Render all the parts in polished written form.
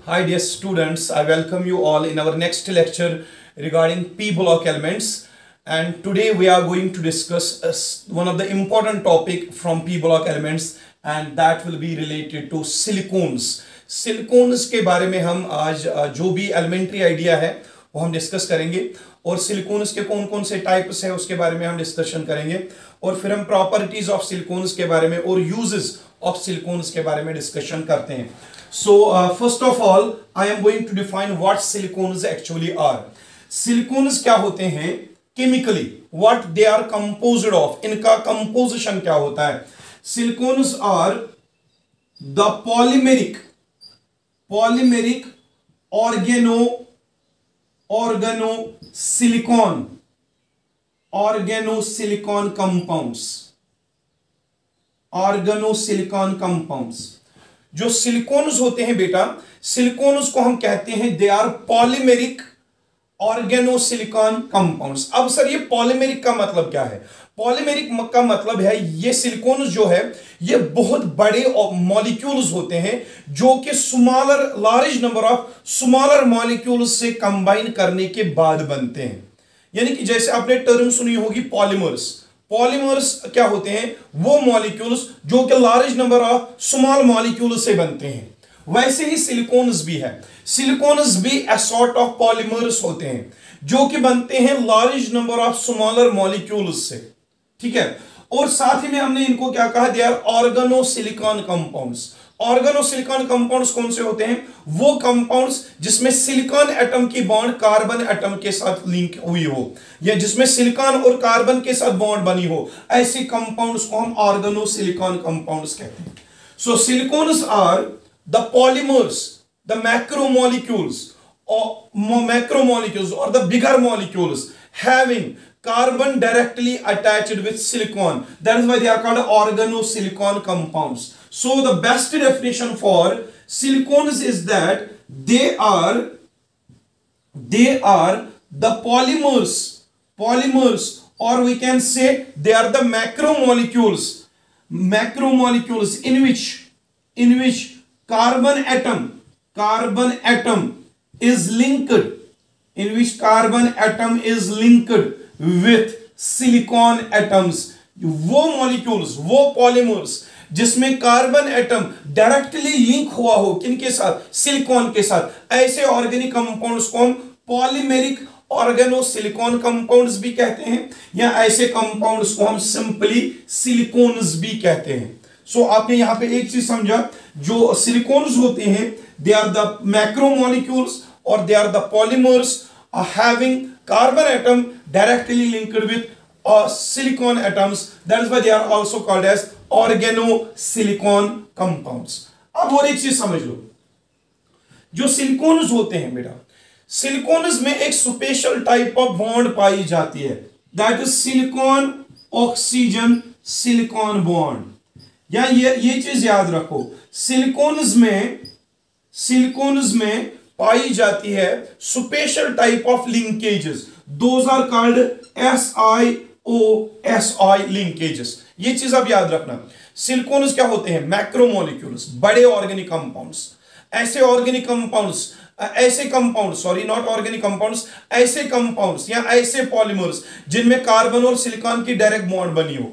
Hi dear students, I welcome you all in our next lecture regarding P block elements, and today we are going to discuss one of the important topic from P block elements, and that will be related to silicones. Silicones के बारे में हम आज जो भी elementary idea है वो हम डिस्कस करेंगे और सिलिकॉन्स के कौन कौन से टाइप्स है उसके बारे में हम डिस्कशन करेंगे और फिर हम प्रॉपर्टीज ऑफ सिलिकॉन्स के बारे में और यूजेस ऑफ सिलिकॉन्स के बारे में डिस्कशन करते हैं. So first of all, I am going to define what silicones actually are. Silicones क्या होते हैं chemically? What they are composed of? इनका composition क्या होता है? Silicones are the polymeric organosilicon compounds. जो सिलिकॉन्स होते हैं बेटा, सिलिकॉन्स को हम कहते हैं they are polymeric organosilicon compounds. अब सर ये पॉलीमेरिक का मतलब क्या है? पॉलीमेरिक का मतलब है ये सिलिकॉन्स जो है ये बहुत बड़े मॉलिक्यूल्स होते हैं जो कि large number of smaller molecules से कंबाइन करने के बाद बनते हैं. यानी कि जैसे आपने टर्म सुनी होगी पॉलीमर्स क्या होते हैं? वो मॉलिक्यूल्स जो कि large number of small molecules से बनते हैं. वैसे ही सिलिकॉन्स भी है. सिलिकॉन्स भी अ सॉर्ट ऑफ पॉलीमर्स होते हैं जो कि बनते हैं large number of smaller molecules से. ठीक है. और साथ ही में हमने इनको क्या कहा? They are organosilicon compounds. Organosilicon compounds कौन से होते हैं? वो कंपाउंड्स जिसमें सिलिकॉन एटम की बॉन्ड कार्बन एटम के साथ लिंक हुई हो या जिसमें सिलिकॉन और कार्बन के साथ बॉन्ड बनी हो, ऐसे कंपाउंड्स को हम ऑर्गेनोसिलिकॉन कंपाउंड्स कहते हैं. So silicones are the polymers, the macromolecules or the bigger molecules having carbon directly attached with silicon. That is why they are called organosilicon compounds. So the best definition for silicones is that they are the polymers, or we can say they are the macromolecules in which carbon atom is linked with silicon atoms. वो molecules, वो polymers जिसमें carbon atom directly link हुआ हो किनके साथ? Silicon के साथ. ऐसे ऑर्गेनिक कंपाउंड्स को हम पॉलीमेरिक ऑर्गेनोसिलिकॉन कंपाउंड्स भी कहते हैं या ऐसे कंपाउंड्स को हम सिंपली सिलिकॉन्स भी कहते हैं. सो आपने यहां पे एक चीज समझा, जो सिलिकॉन्स होते हैं they are the macromolecules or they are the polymers having carbon atom directly linked with silicon atoms. That is why they are also called as organosilicon compounds. अब और एक चीज समझ लो, जो सिलिकॉन्स होते हैं बेटा, सिलिकॉन्स में एक special type of bond pi जाती है, that is silicon oxygen silicon bond. या ये चीज याद रखो, सिलिकॉन्स में पाई जाती है special type of linkages. Those are called SiO2 linkages. ये चीज आप याद रखना. सिलिकॉन्स क्या होते हैं? मैक्रोमोलिक्यूल्स, बड़े ऑर्गेनिक कंपाउंड्स. ऐसे कंपाउंड्स या ऐसे पॉलीमर्स जिनमें कार्बन और सिलिकॉन की डायरेक्ट बॉन्ड बनी हो,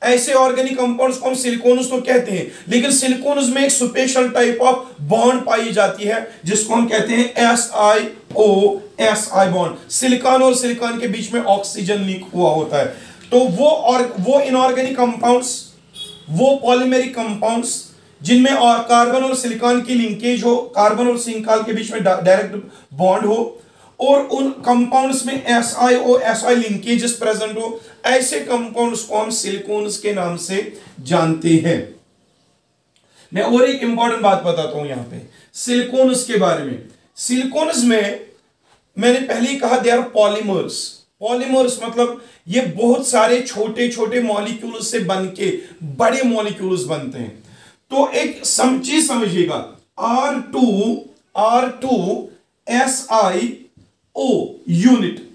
ऐसे ऑर्गेनिक कंपाउंड्स को हम सिलिकॉन्स तो कहते हैं, लेकिन सिलिकॉन्स में एक special type of bond pi जाती है जिसको हम कहते हैं SiO2 बॉन्ड. सिलिकॉन और सिलिकॉन के बीच में ऑक्सीजन लिंक हुआ होता है. तो वो इनऑर्गेनिक कंपाउंड्स, वो पॉलीमेरिक कंपाउंड्स जिनमें कार्बन और सिलिकॉन की लिंकेज हो, कार्बन और सिलिकॉन के बीच में डायरेक्ट बॉन्ड हो, और उन कंपाउंड्स में SiO2 लिंकेजेस प्रेजेंट हो, ऐसे कंपाउंड्स को हम सिलिकॉन्स के नाम से जानते हैं. मैं और एक इंपॉर्टेंट बात बताता हूं यहां पे सिलिकॉन्स के बारे में. सिलिकॉन्स में मैंने पहले ही कहा दे आर पॉलीमर्स मतलब ये बहुत सारे छोटे छोटे मॉलिक्यूल्स से बनके बड़े मॉलिक्यूल्स बनते हैं. तो एक चीज समझिएगा, R2SiO यूनिट,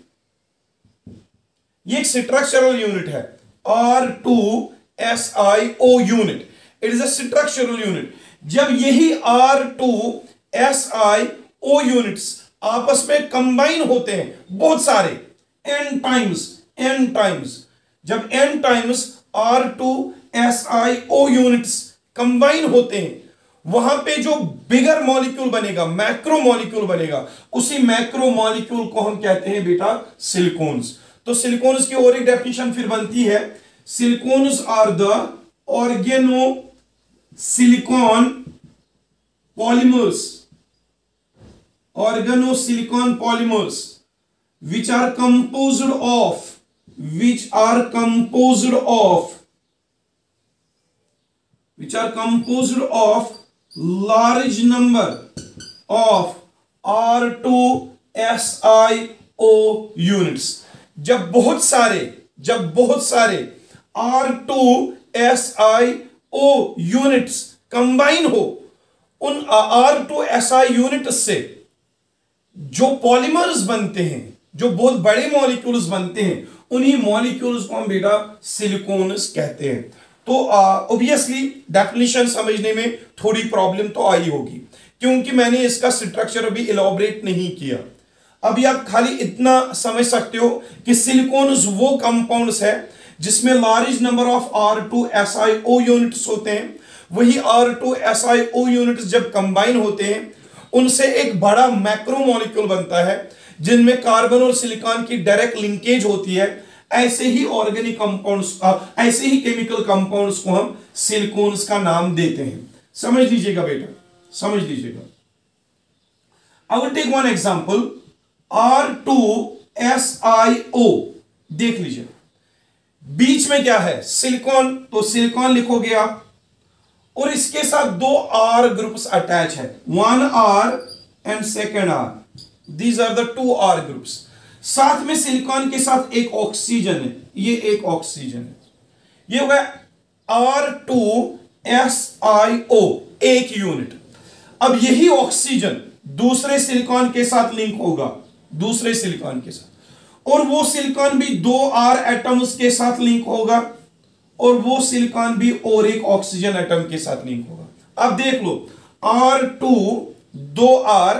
ये एक स्ट्रक्चरल यूनिट है. R2SiO unit, it is a structural unit. जब यही R2 SiO यूनिट्स आपस में कंबाइन होते हैं, बहुत सारे n टाइम्स, जब n times R2SiO units combine होते हैं, वहां पे जो बिगर मॉलिक्यूल बनेगा, मैक्रो मॉलिक्यूल बनेगा, उसी मैक्रो मॉलिक्यूल को हम कहते हैं बेटा सिलिकॉन्स। तो सिलिकॉन्स की और एक डेफिनेशन फिर बनती है, silicons are the organosilicon polymers, organosilicon polymers which are composed of large number of R2SiO units। जब बहुत सारे R2SiO यूनिट्स कंबाइन हो, उन R2Si यूनिट्स से जो पॉलीमर्स बनते हैं, जो बहुत बड़े मॉलिक्यूल्स बनते हैं, उन्हीं मॉलिक्यूल्स को हम बेटा सिलिकॉन्स कहते हैं। तो ऑब्वियसली डेफिनेशन समझने में थोड़ी प्रॉब्लम तो आई होगी, क्योंकि मैंने इसका स्ट्रक्चर अभी इलॉबरेट नहीं किया। अभी आप खाली इतना समझ सकते हो कि सिलिकॉन्स वो कंपाउंड्स है जिसमें large number of R2SiO units होते हैं। वही R2SiO यूनिट्स जब कंबाइन होते हैं, उनसे एक बड़ा मैक्रो मॉलिक्यूल बनता है जिनमें कार्बन और सिलिकॉन की डायरेक्ट लिंकेज होती है। ऐसे ही ऑर्गेनिक कंपाउंड्स, ऐसे ही केमिकल कंपाउंड्स को हम सिलिकॉन्स का नाम देते हैं। समझ लीजिएगा बेटा, समझ लीजिएगा। I will take one example, R2SiO। देख लीजिए बीच में क्या है, सिलिकॉन, तो सिलिकॉन लिखोगे आप, और इसके साथ दो R ग्रुप्स अटैच है, one R and second R, these are the two R groups. साथ में सिलिकॉन के साथ एक ऑक्सीजन है, ये एक ऑक्सीजन है, ये हो गया R2SiO, एक यूनिट। अब यही ऑक्सीजन दूसरे सिलिकॉन के साथ लिंक होगा, दूसरे सिलिकॉन के साथ, और वो सिलिकॉन भी दो R एटम्स के साथ लिंक होगा, और वो सिलिकॉन भी और एक ऑक्सीजन एटम के साथ लिंक होगा। अब देख लो, R2 दो R,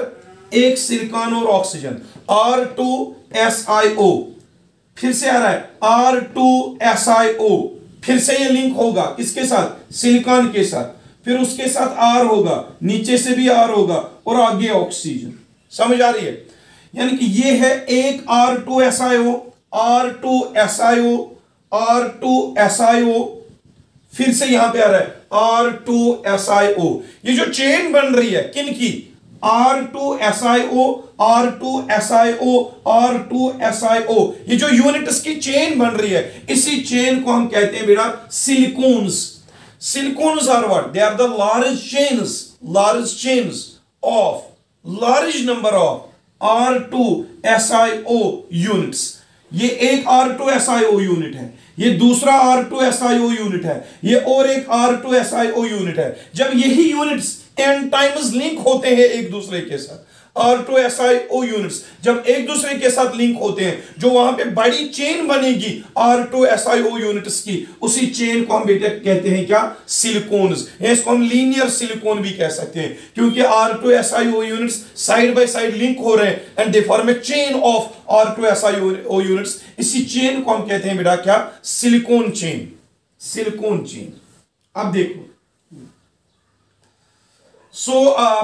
एक सिलिकॉन और ऑक्सीजन, R2SiO, फिर से आ रहा है R2SiO, फिर से ये लिंक होगा किसके साथ, सिलिकॉन के साथ, फिर उसके साथ R होगा, नीचे से भी R होगा, और आगे ऑक्सीजन। समझ आ रही है? यानी कि ये है एक R2SiO, R2SiO, R2SiO, फिर से यहां पे आ रहा है R2SiO। ये जो चेन बन रही है किन की, R2SiO, R2SiO, R2SiO, ये जो यूनिट्स की चेन बन रही है, इसी चेन को हम कहते हैं बेटा silicons. Silicons are what, they are the large chains of large number of R2SiO units. ये एक R2SiO यूनिट है, ये दूसरा R2SiO यूनिट है, ये और एक R2SiO यूनिट है। जब यही यूनिट्स n टाइम्स लिंक होते हैं एक दूसरे के साथ, R2SiO यूनिट्स जब एक दूसरे के साथ लिंक होते हैं, जो वहां पे बड़ी चेन बनेगी R2SiO यूनिट्स की, उसी चेन को हम बेटा कहते हैं क्या, सिलिकॉन्स। इसको हम लीनियर सिलिकॉन भी कह सकते हैं, क्योंकि R2SiO units side by side link हो रहे हैं and they form A chain of R2SiO units. इसी चेन को हम कहते हैं बेटा क्या, सिलिकॉन चेन, सिलिकॉन चेन। अब देखो,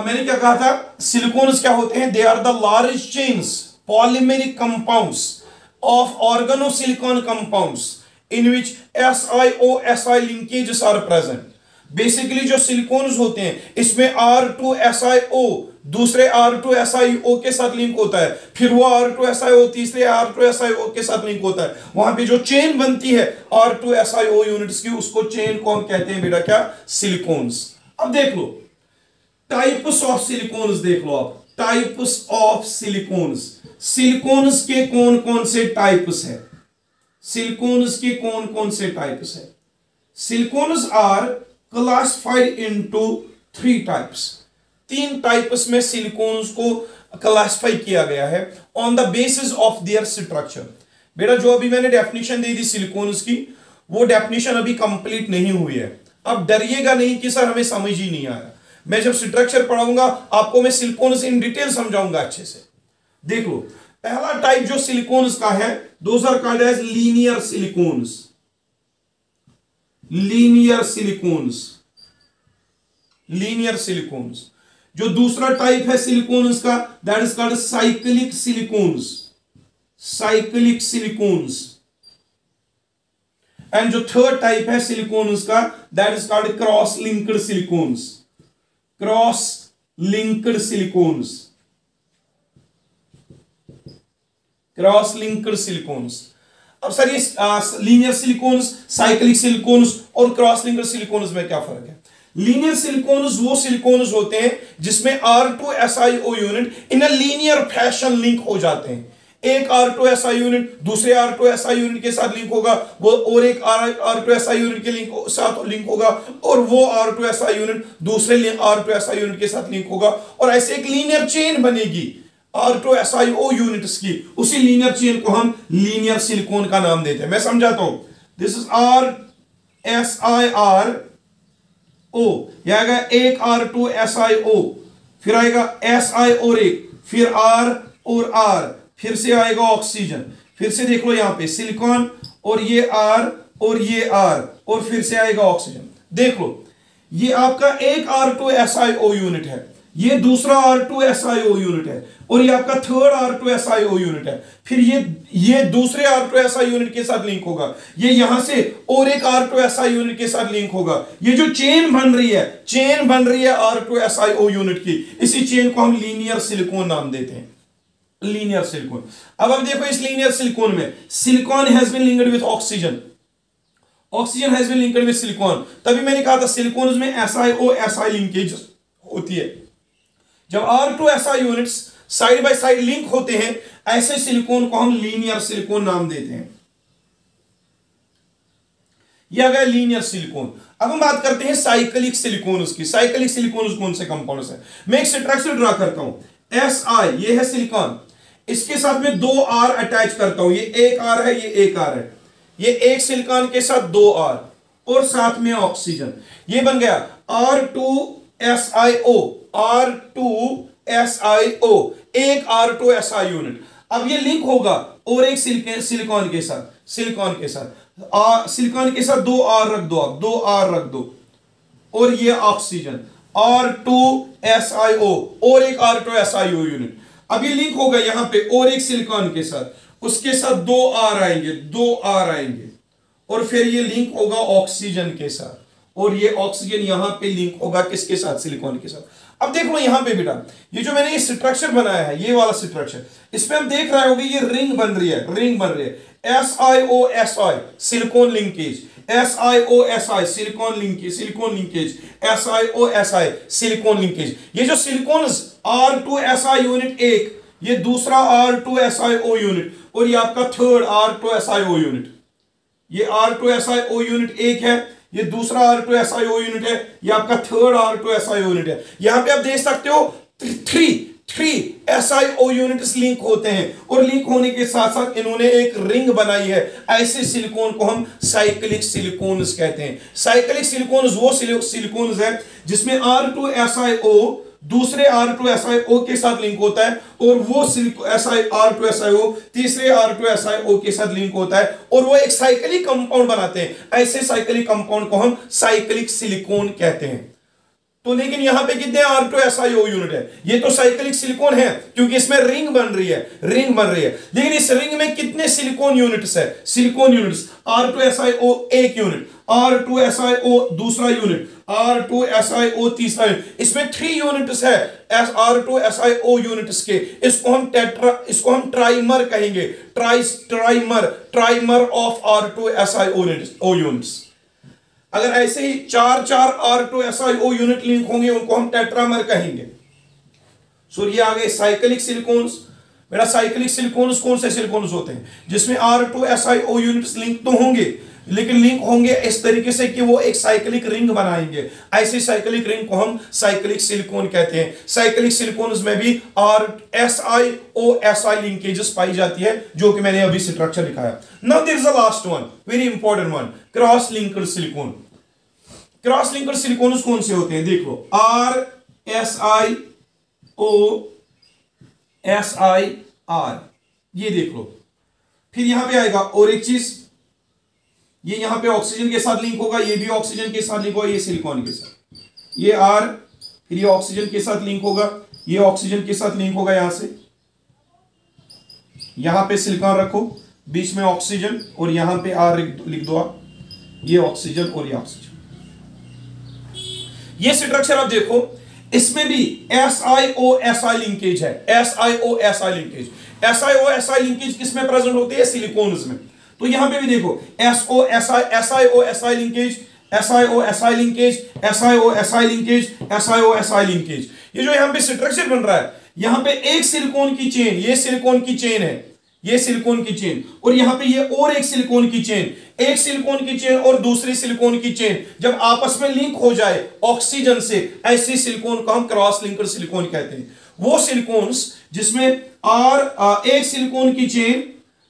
मैंने क्या कहा था, सिलिकॉन्स क्या होते हैं, they are the large chains polymeric compounds of organosilicon compounds in which SiO-Si linkages are present. Basically जो सिलिकॉन्स होते हैं, इसमें R2SiO दूसरे R2SiO के साथ लिंक होता है, फिर वो R2SiO तीसरे R2SiO के साथ लिंक होता है, वहां पे जो चेन बनती है R2SiO यूनिट्स की, उसको चेन को हम कहते हैं बेटा क्या, सिलिकॉन्स। अब देख लो टाइप्स ऑफ सिलिकॉन्स, देख लो आप, टाइप्स ऑफ सिलिकॉन्स। सिलिकॉन्स के कौन कौन से टाइप्स है, सिलिकॉन्स के कौन कौन से टाइप्स है। Silicons are classified into 3 types. 3 types में सिलिकॉन्स को क्लासिफाई किया गया है on the basis of their structure. बेटा जो अभी मैंने डेफिनेशन दे दी सिलिकॉन्स की, वो डेफिनेशन अभी कंप्लीट नहीं हुई है। अब डरिएगा नहीं कि सर हमें समझ ही नहीं आया, मैं जब स्ट्रक्चर पढ़ाऊंगा आपको मैं सिलिकॉन्स इन डिटेल समझाऊंगा अच्छे से। देख लो, पहला टाइप जो सिलिकॉन्स का है, those are called as linear silicons. Linear silicons, linear silicons. जो दूसरा टाइप है सिलिकॉन्स का, that is called cyclic silicons. Cyclic silicons. And जो थर्ड टाइप है सिलिकॉन्स का, that is called cross linked silicons. Cross linked silicons. Cross linked silicons. अब sir ये linear silicons, cyclic silicons और क्रॉस लिंक्ड सिलिकॉन्स में क्या फर्क है? लीनियर सिलिकॉन्स वो सिलिकॉन्स होते हैं जिसमें R2SiO unit in a linear fashion link हो जाते हैं। एक R2SiO यूनिट दूसरे R2SiO यूनिट के साथ लिंक होगा, वो और एक R2SiO यूनिट के साथ लिंक होगा, और वो R2SiO यूनिट दूसरे R2SiO यूनिट के साथ लिंक होगा, और ऐसे एक लीनियर चेन बनेगी R2SiO यूनिट्स की। उसी लीनियर चेन को हम लीनियर सिलिकॉन का नाम देते हैं। मैं समझाता हूं। दिस इज RSiRO, यह आएगा एक R2SiO, फिर आएगा Si और एक, फिर R और R, फिर से आएगा ऑक्सीजन, फिर से देख लो यहां पे सिलिकॉन और ये R और ये R, और फिर से आएगा ऑक्सीजन। देख लो, ये आपका एक R2SiO यूनिट है, ये दूसरा R2SiO यूनिट है, और ये आपका थर्ड R2SiO यूनिट है। फिर ये दूसरे R2SiO यूनिट के साथ लिंक होगा, ये यहां से और एक R2SiO यूनिट के साथ लिंक होगा। ये जो चेन बन रही है R2SiO यूनिट की, इसी चेन को हम लीनियर सिलिकॉन नाम देते हैं। Linear silicon. अब देखो इस लीनियर सिलिकॉन में silicon has been linked with oxygen, oxygen has been linked with silicon. तभी मैंने कहा था सिलिकॉन में SiO-Si लिंकेज होती है। जब R2Si units side by side link होते हैं, ऐसे सिलिकॉन को हम लीनियर सिलिकॉन नाम देते हैं। यह आ गया लीनियर सिलिकॉन। अब हम बात करते हैं साइक्लिक सिलिकॉन्स की। साइक्लिक सिलिकॉन्स कौन से कंपाउंड्स हैं? मैं एक स्ट्रक्चर ड्रा करता हूं। Si, ये है सिलिकॉन, इसके साथ में दो R अटैच करता हूं। ये एक R है, ये एक R है, ये एक सिलिकॉन के साथ दो R और साथ में ऑक्सीजन। ये बन गया R2SiO, R2SiO, एक R2Si यूनिट। अब ये लिंक होगा और एक सिलिकॉन के साथ, सिलिकॉन के साथ दो R रख दो, आप दो R रख दो, और ये ऑक्सीजन R2SiO और एक R2SiO यूनिट। अब ये लिंक होगा यहां पे और एक सिलिकॉन के साथ, उसके साथ दो R आएंगे, और फिर ये लिंक होगा ऑक्सीजन के साथ, और ये ऑक्सीजन यहां पे लिंक होगा किसके साथ? सिलिकॉन के साथ। अब देख लो यहां पे बेटा, ये जो मैंने ये स्ट्रक्चर बनाया है, ये वाला स्ट्रक्चर, इसमें हम देख रहे होंगे ये रिंग बन रही है, SiO-Si silicon linkage, SiO-Si silicon linkage, SiO-Si silicon linkage. ये जो सिलिकॉन R2Si यूनिट एक, ये दूसरा R2SiO यूनिट, और ये आपका थर्ड R2SiO यूनिट। ये R2SiO यूनिट एक है, ये दूसरा R2SiO यूनिट है, ये आपका थर्ड R2SiO यूनिट है। यहां पे आप देख सकते हो थ्री SiO यूनिट्स लिंक होते हैं, और लिंक होने के साथ साथ इन्होंने एक रिंग बनाई है। ऐसे सिलिकॉन को हम साइक्लिक सिलिकॉन्स कहते हैं। साइक्लिक सिलिकॉन्स वो सिलिकॉन्स है जिसमें R2SiO दूसरे R2SiO के साथ लिंक होता है, और वो R2SiO तीसरे R2SiO के साथ लिंक होता है, और वो एक साइक्लिक कंपाउंड बनाते हैं। ऐसे साइक्लिक कंपाउंड को हम साइक्लिक सिलिकॉन कहते हैं। तो लेकिन यहां पे कितने R2SiO यूनिट है? ये तो साइक्लिक सिलिकॉन है क्योंकि इसमें रिंग बन रही है, लेकिन इस रिंग में कितने सिलिकॉन यूनिट्स है? सिलिकॉन यूनिट्स R2SiO एक यूनिट, R2SiO दूसरा यूनिट, R2SiO तीसरा यूनिट, इसमें 3 यूनिट्स है R2SiO यूनिट्स के। इसको हम ट्राइमर कहेंगे, ट्राइमर ऑफ R2SiO यूनिट्स। अगर ऐसे ही चार R2SiO यूनिट लिंक होंगे, उनको हम टेट्रामर कहेंगे। सो ये आ गए साइक्लिक सिलिकॉन्स। मेरा साइक्लिक सिलिकॉन्स कौन से सिलिकॉन्स होते हैं? जिसमें R2SiO यूनिट्स लिंक तो होंगे, लेकिन लिंक होंगे इस तरीके से कि वो एक साइक्लिक रिंग बनाएंगे। ऐसे साइक्लिक रिंग को हम साइक्लिक सिलिकॉन कहते हैं। साइक्लिक सिलिकॉन्स में भी SiO-Si लिंकेजेस पाई जाती है, जो कि मैंने अभी स्ट्रक्चर दिखाया। Now there is the last one, very important one, cross linked silicon. Cross linker silicons कौन से होते हैं? देख लो, RSIOSIR, ये देख लो। फिर यहां पे आएगा और एक चीज, ये यहां पे ऑक्सीजन के साथ लिंक होगा, ये भी ऑक्सीजन के साथ लिंक होगा, ये सिलिकॉन के साथ, ये R, फिर ये ऑक्सीजन के साथ लिंक होगा, ये ऑक्सीजन के साथ लिंक होगा, यहां से यहां पे सिलिकॉन रखो, बीच में ऑक्सीजन और यहां पे R लिख दो आप, ये ऑक्सीजन और ये ऑक्सीजन। ये स्ट्रक्चर आप देखो, इसमें भी SiO-Si लिंकेज है, SiO-Si लिंकेज। SiO-Si लिंकेज किसमें प्रेजेंट होती है? सिलिकॉन्स में। तो यहां पे भी देखो SiO-Si linkage, SiO-Si linkage, SiO-Si linkage, SiO-Si linkage. ये जो यहां पे स्ट्रक्चर बन रहा है, यहां पे एक सिलिकॉन की चेन, ये सिलिकॉन की चेन है, ये सिलिकॉन की चेन, और यहां पे ये और एक सिलिकॉन की चेन, एक सिलिकॉन की चेन और दूसरी सिलिकॉन की चेन जब आपस में लिंक हो जाए ऑक्सीजन से, ऐसी सिलिकॉन को हम क्रॉस लिंकर सिलिकॉन कहते हैं। वो सिलिकॉन्स जिसमें एक सिलिकॉन की चेन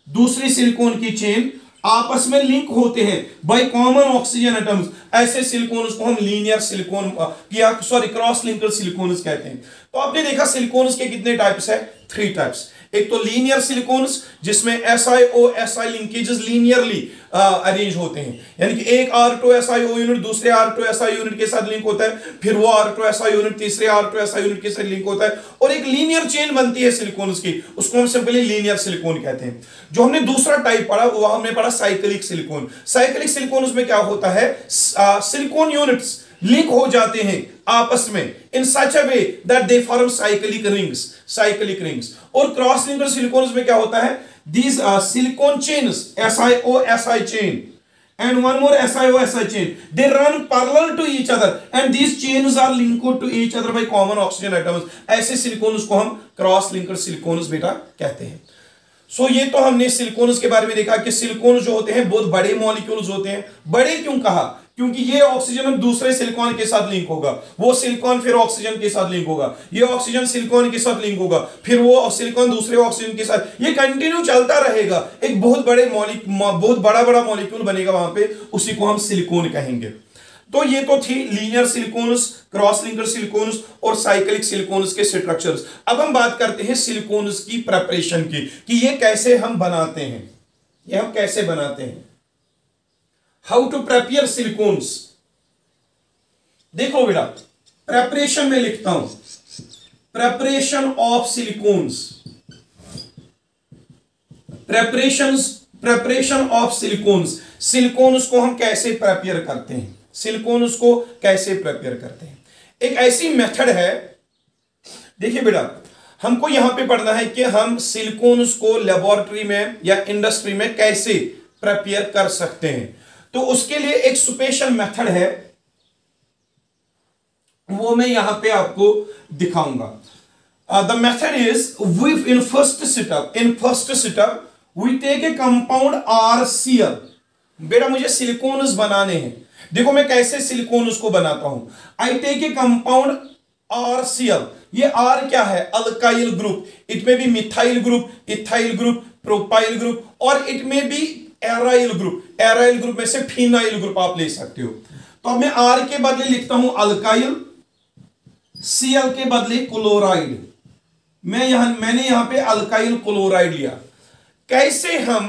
दूसरी सिलिकॉन की चेन आपस में लिंक होते हैं बाय कॉमन ऑक्सीजन एटम्स, ऐसे सिलिकॉन्स को हम लीनियर सिलिकॉन या क्रॉस लिंकर सिलिकॉन्स कहते हैं। तो आपने देखा सिलिकॉन्स के कितने टाइप्स है? 3 टाइप्स। एक तो लीनियर सिलिकॉन्स जिसमें SiO-Si लिंकेजेस लीनियरली अरेंज होते हैं, यानी कि एक R2SiO यूनिट दूसरे R2Si यूनिट के साथ लिंक होता है, फिर वो R2Si यूनिट तीसरे R2Si यूनिट के साथ लिंक होता है, और एक लीनियर चेन बनती है सिलिकॉन्स की, उसको हम सिंपली लीनियर सिलिकॉन कहते हैं। जो हमने दूसरा टाइप पढ़ा वो हमने पढ़ा साइक्लिक सिलिकॉन। साइक्लिक सिलिकॉन में क्या होता है? सिलिकॉन यूनिट्स लिंक हो जाते हैं आपस में in such a way that they form cyclic rings. और क्रॉस लिंकर सिलिकॉन्स में क्या होता है? These silicone chains, SiO-Si chain and one more SiO-Si chain, they run parallel to each other and these chains are linked to each other by common oxygen atoms। ऐसे silicones को हम cross linker silicones बेटा कहते हैं। सो ये तो हमने silicones के बारे में देखा कि सिलिकॉन्स जो होते हैं बहुत बड़े मॉलिक्यूल्स होते हैं। बड़े क्यों कहा? क्योंकि ये ऑक्सीजन अब दूसरे सिलिकॉन के साथ लिंक होगा, वो सिलिकॉन फिर ऑक्सीजन के साथ लिंक होगा, ये ऑक्सीजन सिलिकॉन के साथ लिंक होगा, फिर वो सिलिकॉन दूसरे ऑक्सीजन के साथ, ये कंटिन्यू चलता रहेगा। एक बहुत बड़ा मॉलिक्यूल बनेगा वहां पे, उसी को हम सिलिकॉन कहेंगे। तो ये तो थी linear silicones, cross linker silicones और साइक्लिक सिलिकॉन्स के स्ट्रक्चर्स। अब हम बात करते हैं सिलिकॉन्स की प्रिपरेशन की, कि ये कैसे हम बनाते हैं, ये हम कैसे बनाते हैं। How to prepare silicones. देखो बेटा, प्रेपरेशन में लिखता हूं, preparation of silicones, preparation of silicones. Silicones को हम कैसे प्रिपेयर करते हैं, सिलिकॉन्स को कैसे प्रिपेयर करते हैं। एक ऐसी मेथड है, देखिए बेटा, हमको यहां पे पढ़ना है कि हम सिलिकॉन्स को लेबोरेटरी में या इंडस्ट्री में कैसे प्रिपेयर कर सकते हैं। तो उसके लिए एक स्पेशल मेथड है, वो मैं यहां पे आपको दिखाऊंगा। The method is we in first setup we take a compound RCl। बेटा मुझे सिलिकॉन्स बनाने हैं, देखो मैं कैसे सिलिकॉन्स को बनाता हूं। I take a compound RCl। ये R क्या है? Alkyl group. It may be methyl group, ethyl group, propyl group, और it may be aryl group. Aryl group में से फिनाइल ग्रुप आप ले सकते हो। तो अब मैं R के बदले लिखता हूं अल्काइल, Cl के बदले क्लोराइड। मैंने यहां पे अल्काइल क्लोराइड लिया। कैसे हम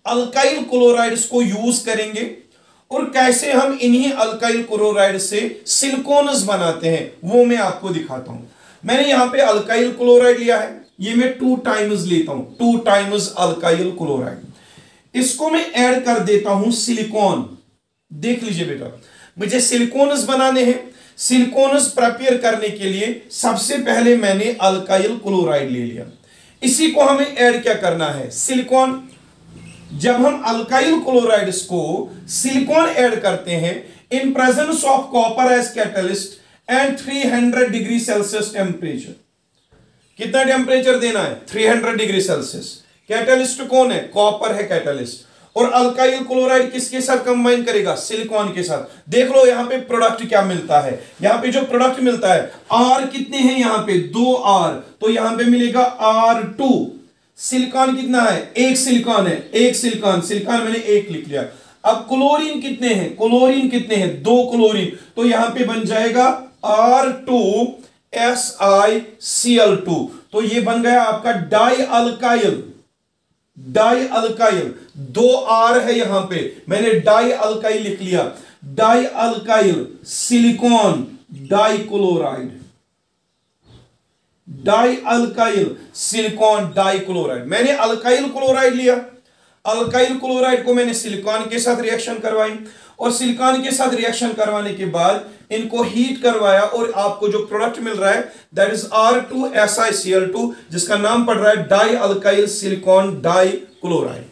अल्काइल क्लोराइड्स को यूज करेंगे और कैसे हम इन्हीं अल्काइल क्लोराइड से सिलिकॉन्स बनाते हैं, वो मैं आपको दिखाता हूं। मैंने यहां पे अल्काइल क्लोराइड लिया है, ये मैं 2 टाइम्स लेता हूं, 2 टाइम्स अल्काइल क्लोराइड। इसको मैं ऐड कर देता हूं सिलिकॉन। देख लीजिए बेटा, मुझे सिलिकॉन्स बनाने हैं। सिलिकॉन्स प्रिपेयर करने के लिए सबसे पहले मैंने अल्काइल क्लोराइड ले लिया। इसी को हमें ऐड क्या करना है? सिलिकॉन। जब हम अल्काइल क्लोराइड्स को सिलिकॉन ऐड करते हैं in presence of copper as catalyst and 300 degree Celsius temperature. कितना टेम्परेचर देना है? 300 डिग्री सेल्सियस। कैटलिस्ट कौन है? कॉपर है कैटलिस्ट। और अल्काइल क्लोराइड किसके साथ कंबाइन करेगा? सिलिकॉन के साथ। देख लो यहां पे प्रोडक्ट क्या मिलता है। यहां पे जो प्रोडक्ट मिलता है, R कितने हैं यहां पे? 2R, तो यहां पे मिलेगा R2। सिलिकॉन कितना है? एक सिलिकॉन है, एक सिलिकॉन मैंने एक लिख लिया। अब क्लोरीन कितने हैं, क्लोरीन कितने हैं, 2 क्लोरीन, तो यहां पे बन जाएगा R2SiCl2, तो ये बन गया आपका die alkyl, die alkyl, 2 R है यहां पे, मैंने डाई अल्काइल लिख लिया, die alkyl silicon dichloride, die alkyl silicon dichloride. मैंने अल्काइल क्लोराइड लिया, अल्काइल क्लोराइड को मैंने सिलिकॉन के साथ रिएक्शन करवाई, और सिलिकॉन के साथ रिएक्शन करवाने के बाद इनको हीट करवाया, और आपको जो प्रोडक्ट मिल रहा है दैट इज R2SiCl2, जिसका नाम पड़ रहा है डाई अल्काइल सिलिकॉन डाइक्लोराइड।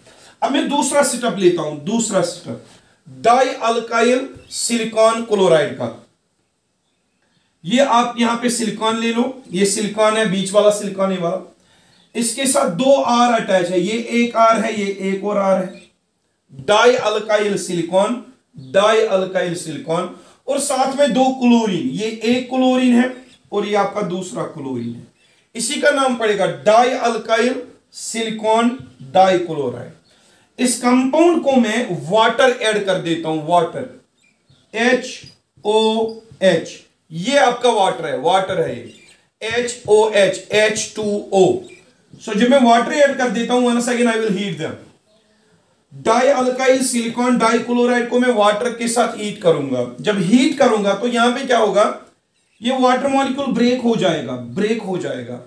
अब मैं दूसरा स्टेप लेता हूं, दूसरा step die alkyl silicon chloride का। ये आप यहां पे सिलिकॉन ले लो, ये सिलिकॉन है, बीच वाला सिलिकॉन है वाला, इसके साथ 2 R अटैच है, ये एक R है, ये एक और R है, di alkyl silicon, die alkyl silicon, और साथ में 2 क्लोरीन, ये एक क्लोरीन है और ये आपका दूसरा क्लोरीन है, इसी का नाम पड़ेगा डाई अल्काइल सिलिकॉन डाइक्लोराइड। इस कंपाउंड को मैं वाटर ऐड कर देता हूं, वाटर HOH, ये आपका वाटर है, वाटर है ये HOH H2O। सो जब मैं वाटर ऐड कर देता हूं, once again I will heat them, dialkyl silicon dichloride को मैं वाटर के साथ हीट करूंगा। जब हीट करूंगा तो यहां पे क्या होगा, ये वाटर मॉलिक्यूल ब्रेक हो जाएगा, ब्रेक हो जाएगा,